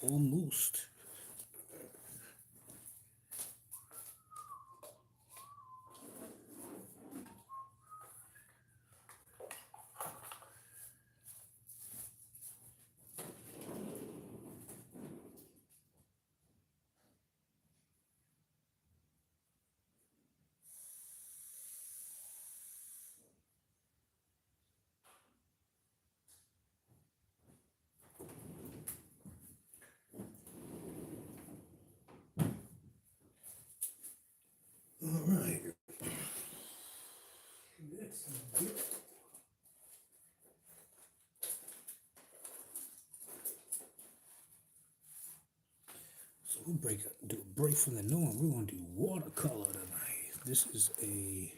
Almost. All right. Next, so we'll do a break from the norm. We're going to do watercolor tonight. This is a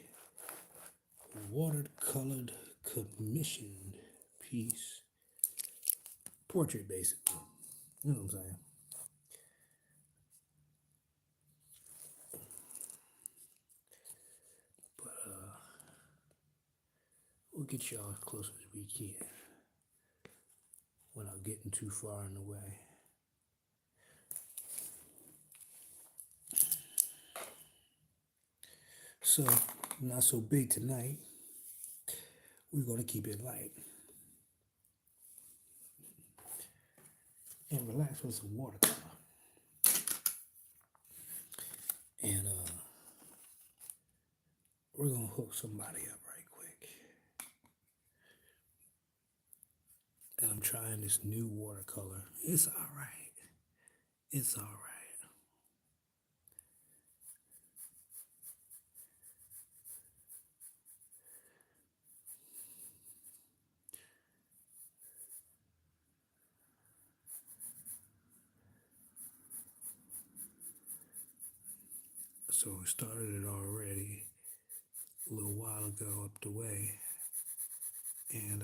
watercolored commissioned piece, portrait basically. You know what I'm saying? But we'll get y'all as close as we can without getting too far in the way. So, not so big tonight. We're going to keep it light and relax with some watercolor. And we're going to hook somebody up right quick. And I'm trying this new watercolor. It's all right. It's all right. So we started it already a little while ago up the way. And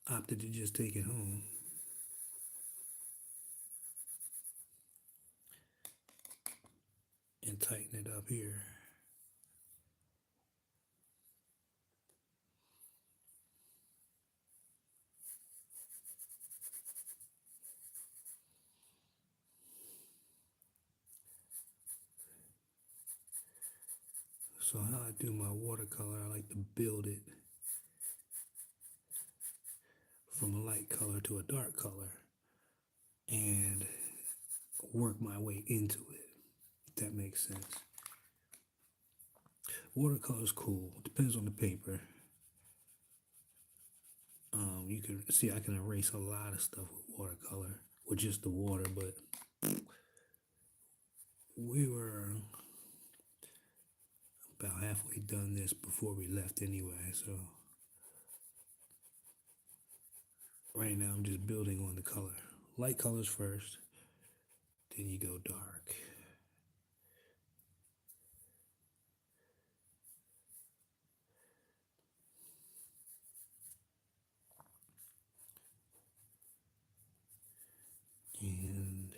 opted to just take it home. And tighten it up here. So how I do my watercolor, I like to build it from a light color to a dark color and work my way into it, if that makes sense. Watercolor is cool. Depends on the paper. You can see I can erase a lot of stuff with watercolor, with just the water, but we were about halfway done this before we left anyway, so right now I'm just building on the color. Light colors first, then you go dark. And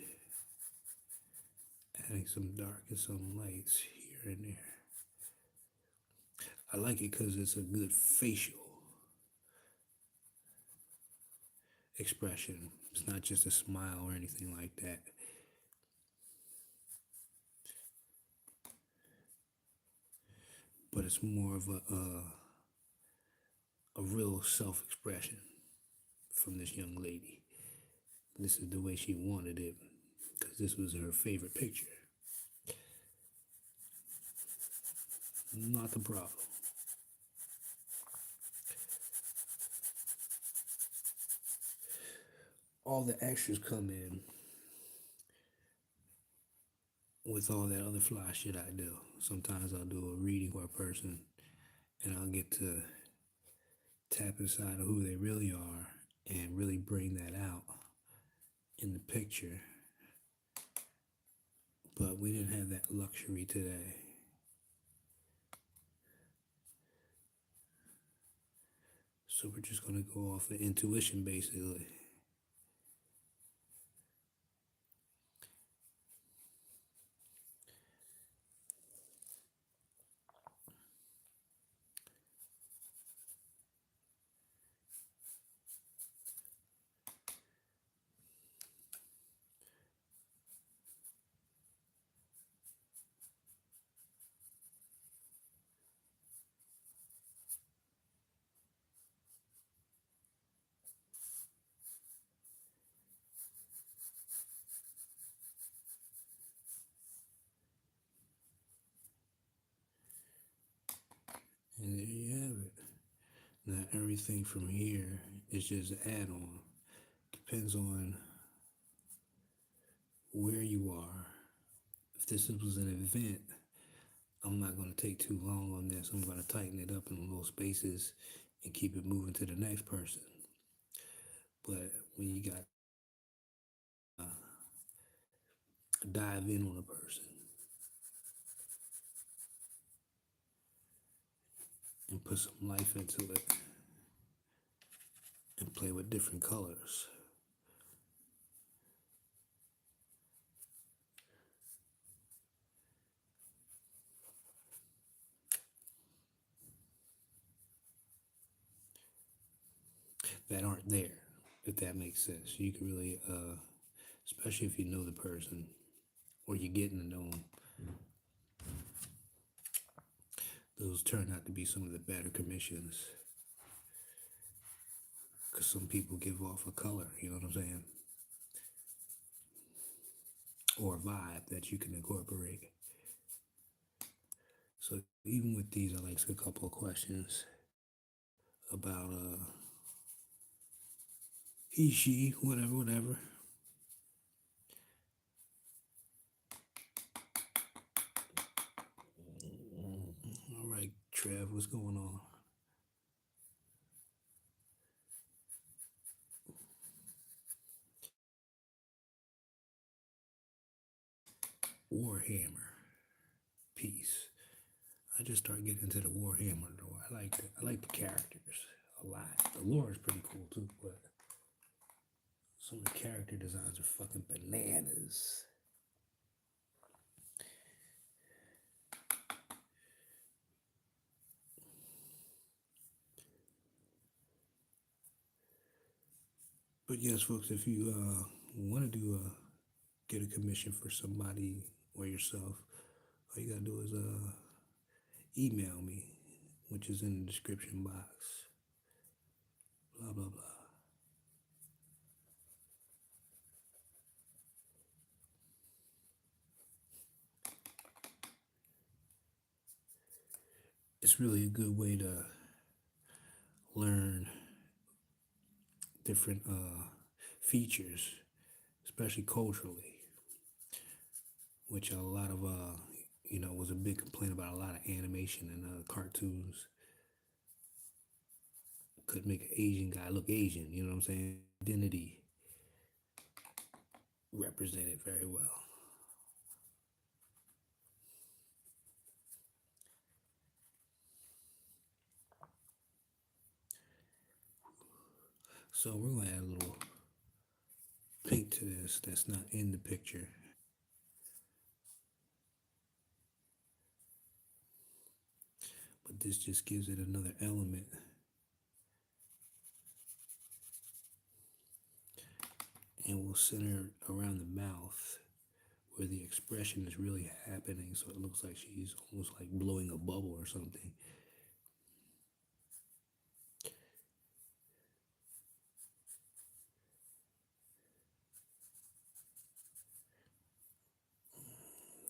adding some dark and some lights here and there. I like it because it's a good facial expression. It's not just a smile or anything like that. But it's more of a real self-expression from this young lady. This is the way she wanted it because this was her favorite picture. Not the problem. All the extras come in with all that other fly shit I do. Sometimes I'll do a reading for a person and I'll get to tap inside of who they really are and really bring that out in the picture. But we didn't have that luxury today. So we're just going to go off of intuition basically. everything from here is just an add-on. Depends on where you are. If this was an event, I'm not going to take too long on this. I'm going to tighten it up in little spaces and keep it moving to the next person. But when you got dive in on a person and put some life into it and play with different colors, that aren't there, if that makes sense. You can really, especially if you know the person or you're getting to know them, those turn out to be some of the better commissions because some people give off a color, you know what I'm saying? Or a vibe that you can incorporate. So even with these, I like a couple of questions about he, she, whatever, whatever. All right, Trev, what's going on? Warhammer piece. I just started getting into the Warhammer though. I like the characters a lot. The lore is pretty cool too, but some of the character designs are fucking bananas. But yes, folks, if you want to do get a commission for somebody or yourself, all you gotta do is email me, which is in the description box. Blah blah blah. It's really a good way to learn different features, especially culturally, which a lot of was a big complaint about a lot of animation and cartoons. Could make an Asian guy look Asian, you know what I'm saying? Identity represented very well. So we're gonna add a little pink to this that's not in the picture. But this just gives it another element. And we'll center around the mouth where the expression is really happening, so it looks like she's almost like blowing a bubble or something.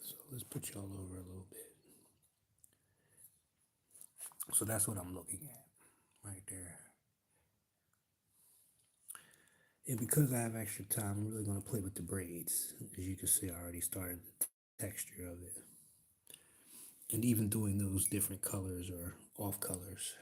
So let's put y'all over a little bit. So that's what I'm looking at right there. And because I have extra time, I'm really going to play with the braids. As you can see, I already started the texture of it. And even doing those different colors or off colors.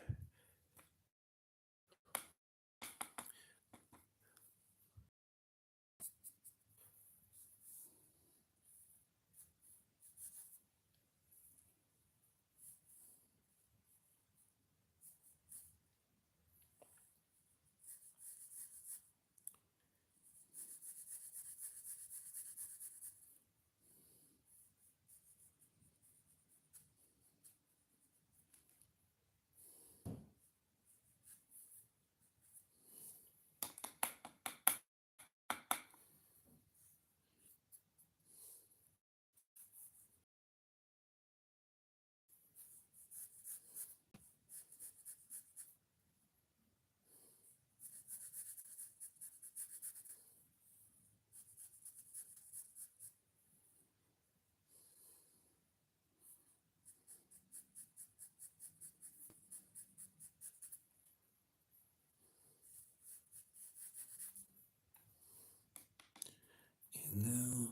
Now,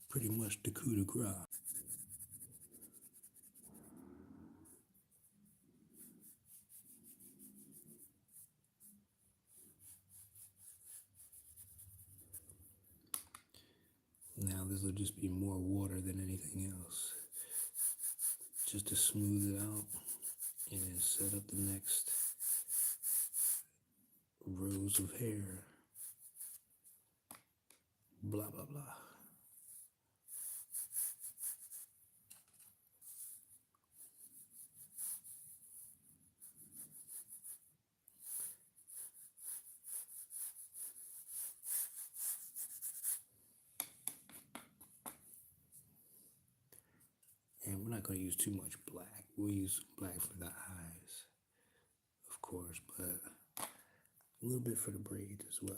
pretty much the coup de grace. Now this will just be more water than anything else. Just to smooth it out and then set up the next rows of hair. Blah, blah, blah. And we're not going to use too much black. We'll use black for the eyes, of course, but a little bit for the braids as well.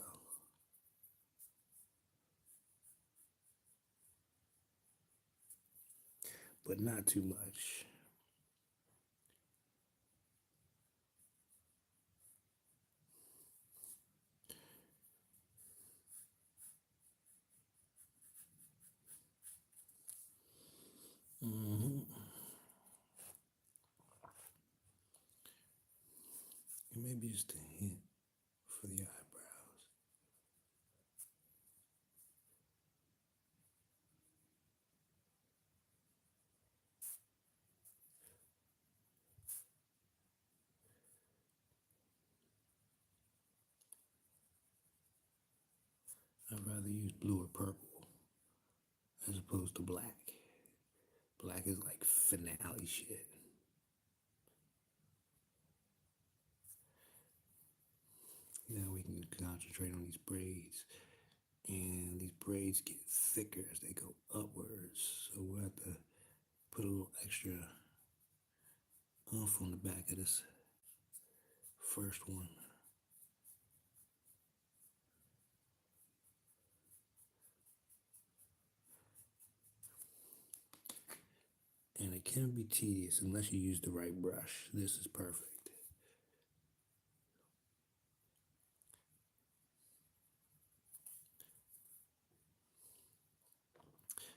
But not too much. Mm-hmm. And maybe just a hint for the eyebrows. I'd rather use blue or purple as opposed to black. Black is like finale shit. Now we can concentrate on these braids. And these braids get thicker as they go upwards. So we'll have to put a little extra oomph on the back of this first one. And it can be tedious unless you use the right brush. This is perfect.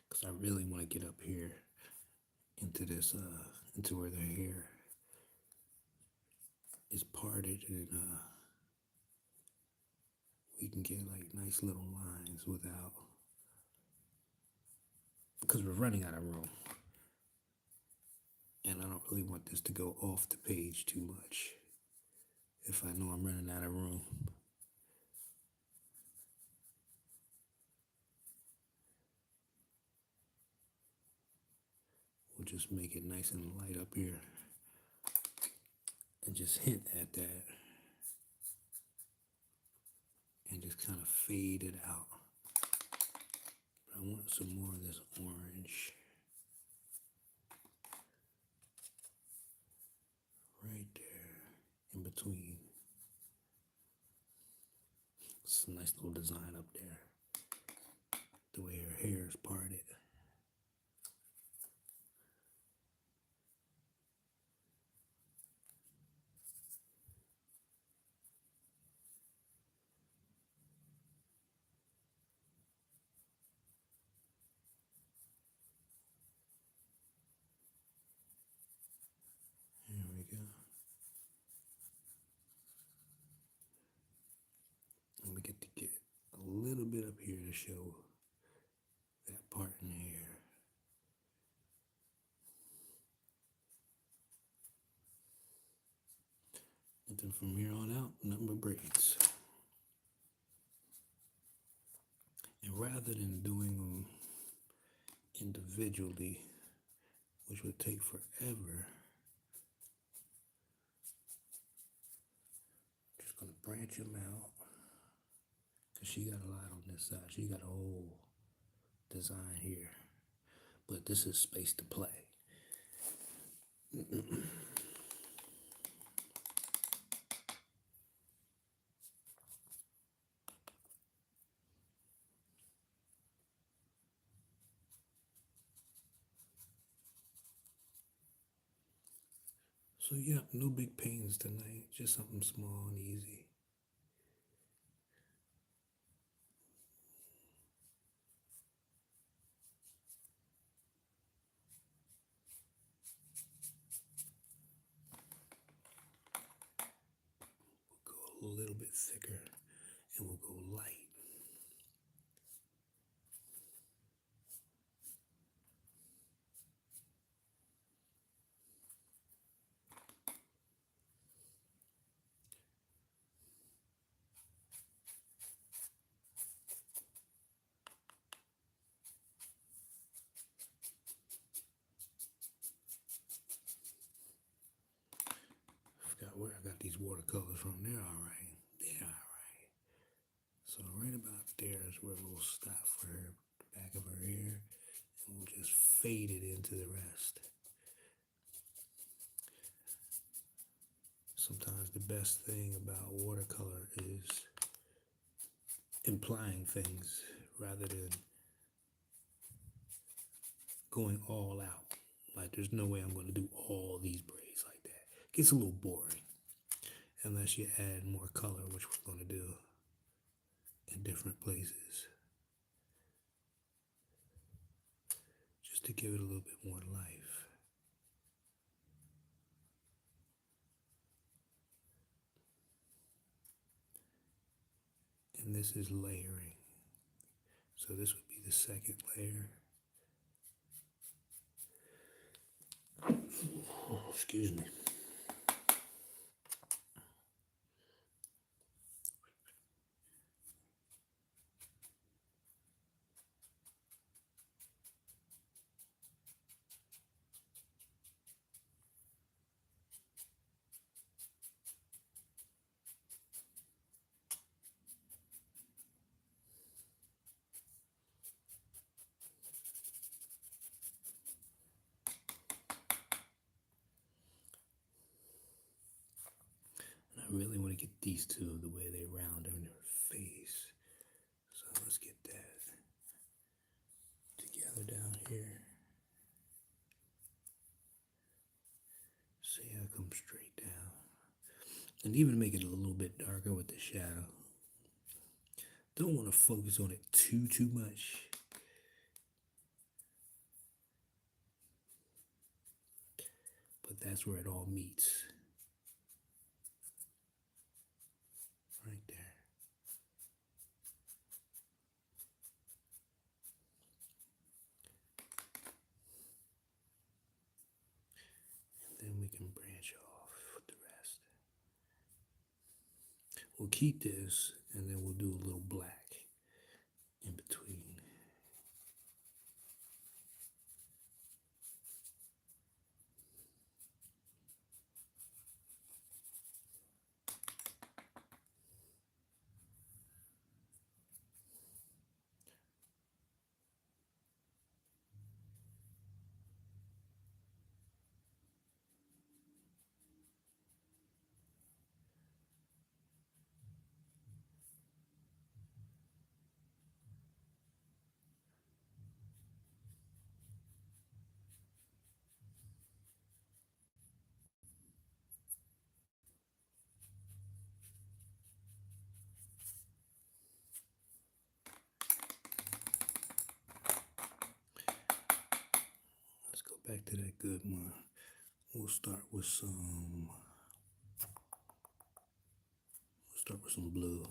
Because I really want to get up here into this, into where the hair is parted and we can get like nice little lines without, because we're running out of room. And I don't really want this to go off the page too much if I know I'm running out of room. We'll just make it nice and light up here and just hint at that and just kind of fade it out. But I want some more of this orange right there in between. It's a nice little design up there, the way her hair is parted. There we go. And we get to get a little bit up here to show that part in the hair. And then from here on out, nothing but braids. And rather than doing them individually, which would take forever, I'm just gonna branch them out. Cause she got a lot on this side. She got a whole design here. But this is space to play. So yeah, no big pains tonight. Just something small and easy. a little bit thicker, and we'll go light. I forgot where I got these watercolors from. They're all right. They're all right. So right about there is where we'll stop for her, the back of her hair, and we'll just fade it into the rest. Sometimes the best thing about watercolor is implying things rather than going all out. Like there's no way I'm going to do all these braids like that. It gets a little boring unless you add more color, which we're going to do in different places, just to give it a little bit more life. And this is layering. So this would be the second layer. Oh, excuse me. And I really want to get these two the way they round on her face. So let's get that together down here. See how it comes straight down. And even make it a little bit darker with the shadow. Don't want to focus on it too much. But that's where it all meets. Right there. And then we can branch off with the rest. We'll keep this and then we'll do a little black in between. Let's go back to that good one. We'll start with some blue.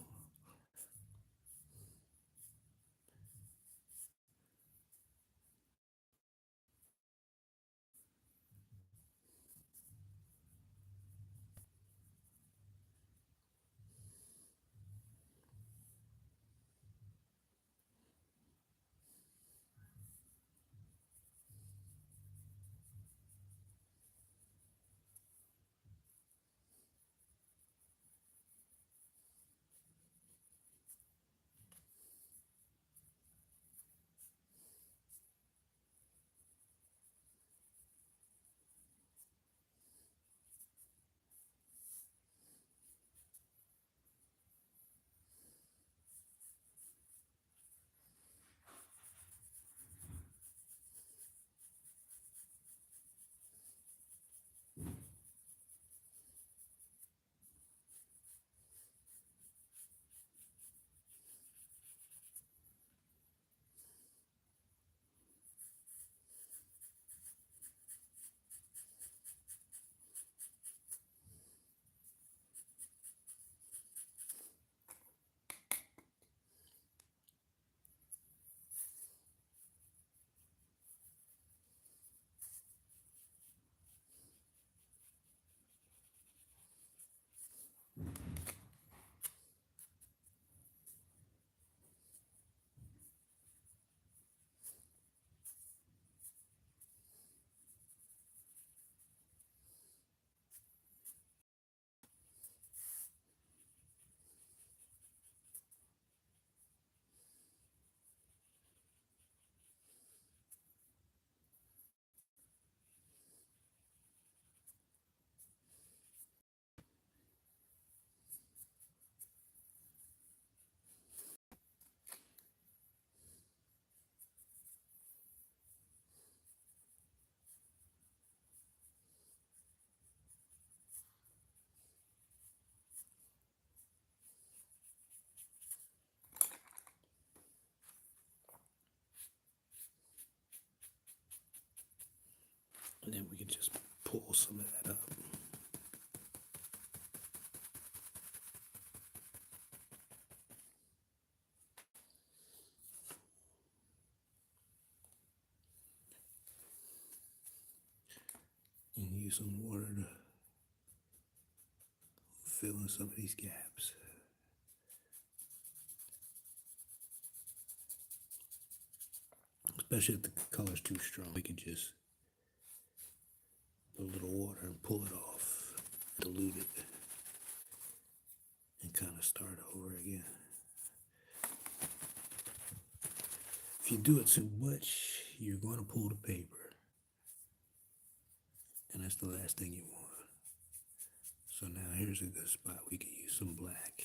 And then we can just pull some of that up. And use some water to fill in some of these gaps. Especially if the color's too strong, we can just put a little water and pull it off, dilute it, and kind of start over again. If you do it too much, you're going to pull the paper, and that's the last thing you want. So now here's a good spot. We can use some black.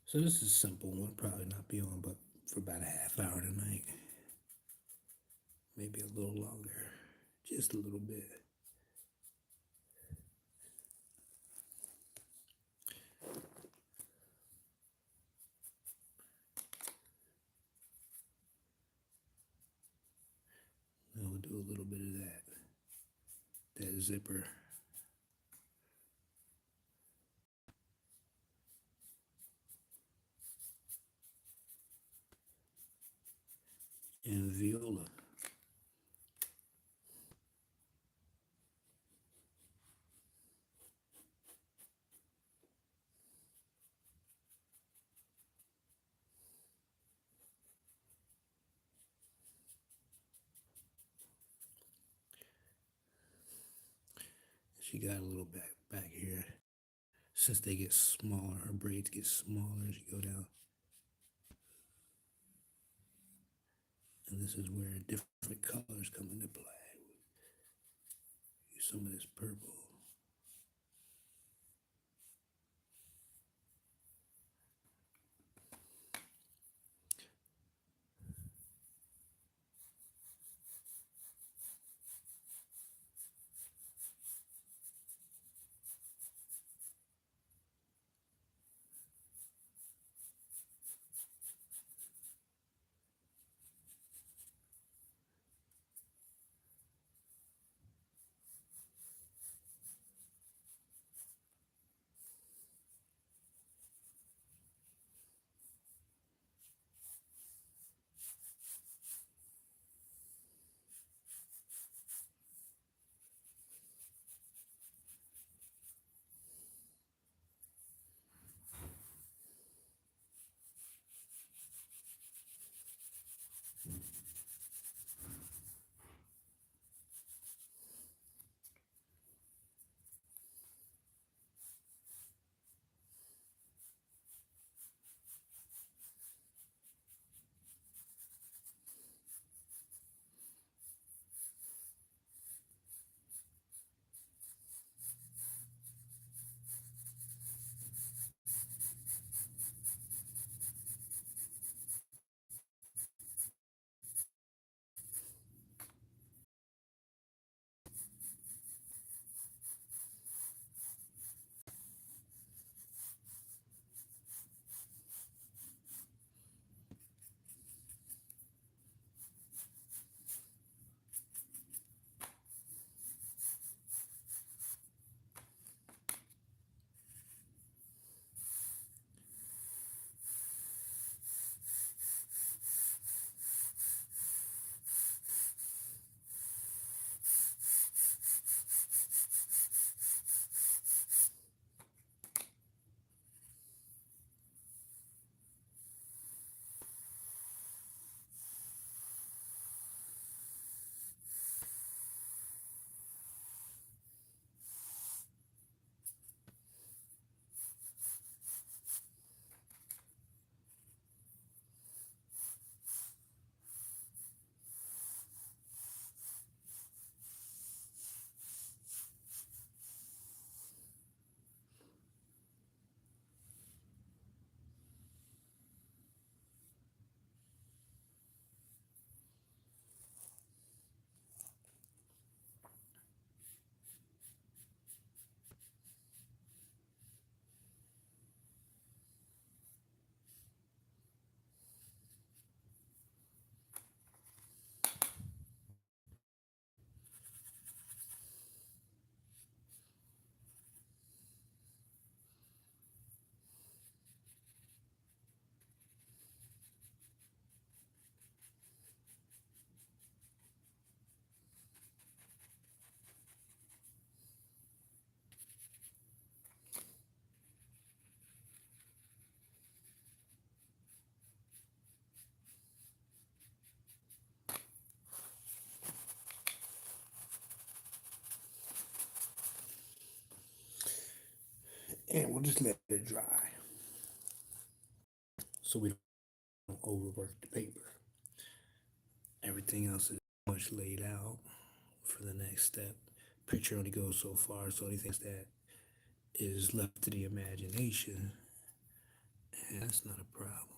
So this is a simple one, probably not be on but for about a half hour tonight. Maybe a little longer, just a little bit. Now we'll do a little bit of that zipper. And viola. She got a little back here. Since they get smaller, her braids get smaller as you go down. And this is where different colors come into play. Use some of this purple. And we'll just let it dry so we don't overwork the paper. Everything else is much laid out for the next step. Picture only goes so far, so anything that is left to the imagination, and that's not a problem.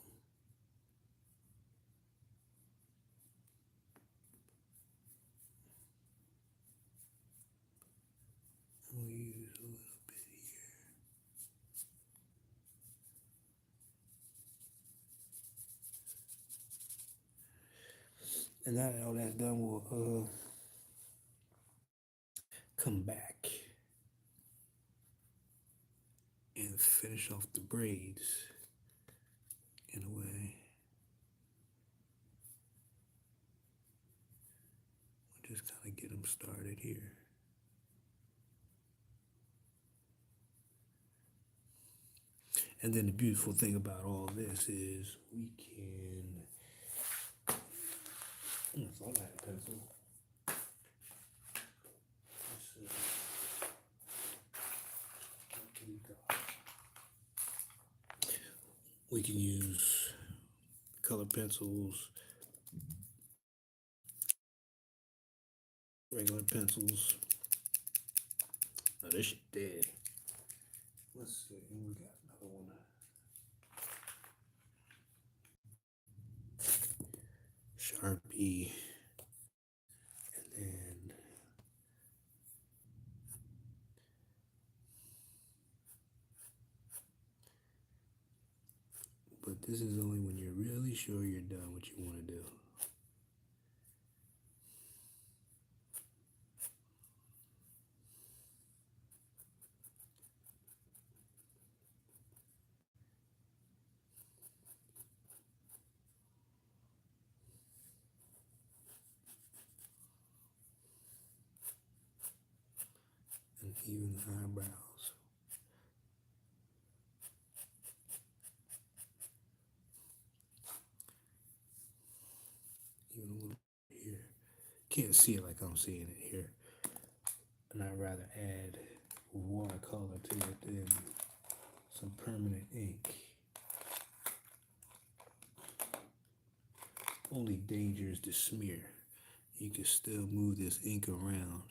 We'll use a little bit here. And now that all that's done, we'll come back and finish off the braids in a way. We'll just kind of get them started here. And then the beautiful thing about all this is we can. That's all that pencil. We can use color pencils, regular pencils. Oh, this shit dead. Let's see, we got another one. Sharpie, and then but this is only when you're really sure you're done what you want to do. And even the eyebrows. Even a little bit here. Can't see it like I'm seeing it here. And I'd rather add watercolor to it than some permanent ink. Only danger is the smear. You can still move this ink around.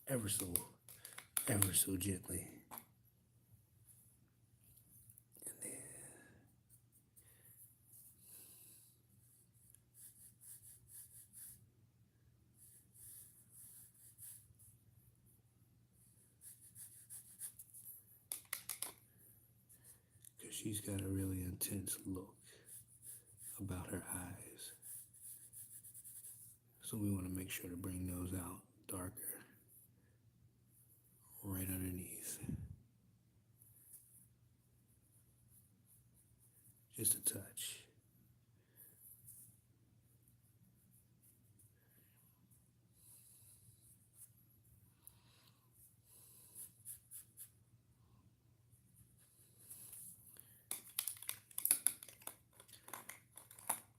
Ever so gently. And then because she's got a really intense look about her eyes. So we want to make sure to bring those out darker right underneath. Just a touch.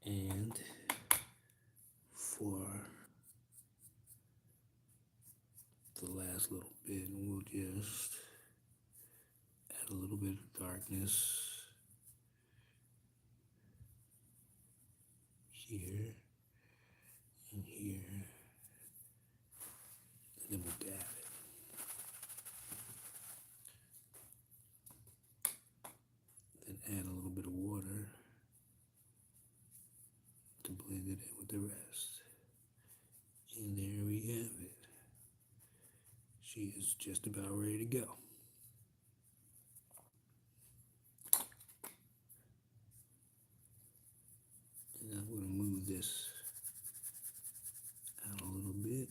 And for the last little bit, we'll just add a little bit of darkness here and here, and then we'll dab it. Then add a little bit of water to blend it in with the rest. And there we have it. She is just about ready to go. And I'm going to move this out a little bit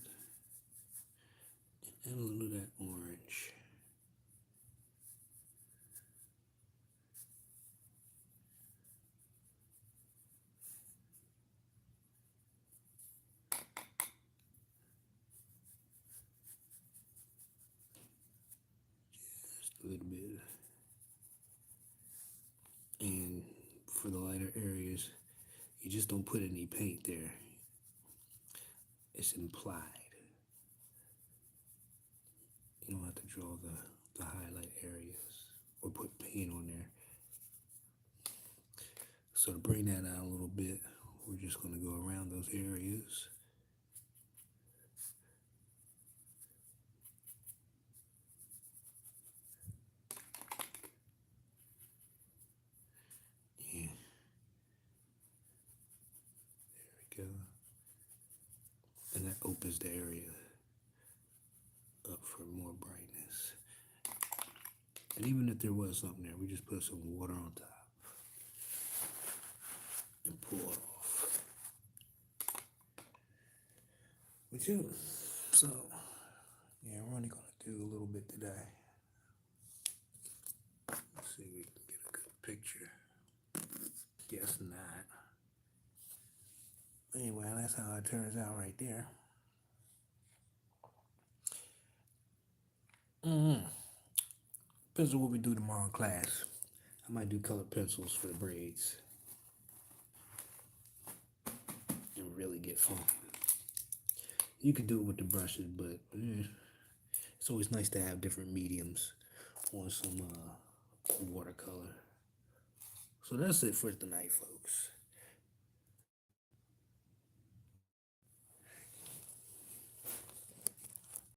and add a little of that orange. Just a little bit. And for the lighter areas, you just don't put any paint there. It's implied. draw the highlight areas or put paint on there. So to bring that out a little bit, we're just going to go around those areas. Yeah, there we go. And that opens the area up for more brightness. And even if there was something there, we just put some water on top and pull it off. We do. So, yeah, we're only going to do a little bit today. Let's see if we can get a good picture. Guess not. Anyway, that's how it turns out right there. Depends on what we do tomorrow in class. I might do colored pencils for the braids and really get funky. You can do it with the brushes, but it's always nice to have different mediums on some watercolor. So that's it for tonight, folks.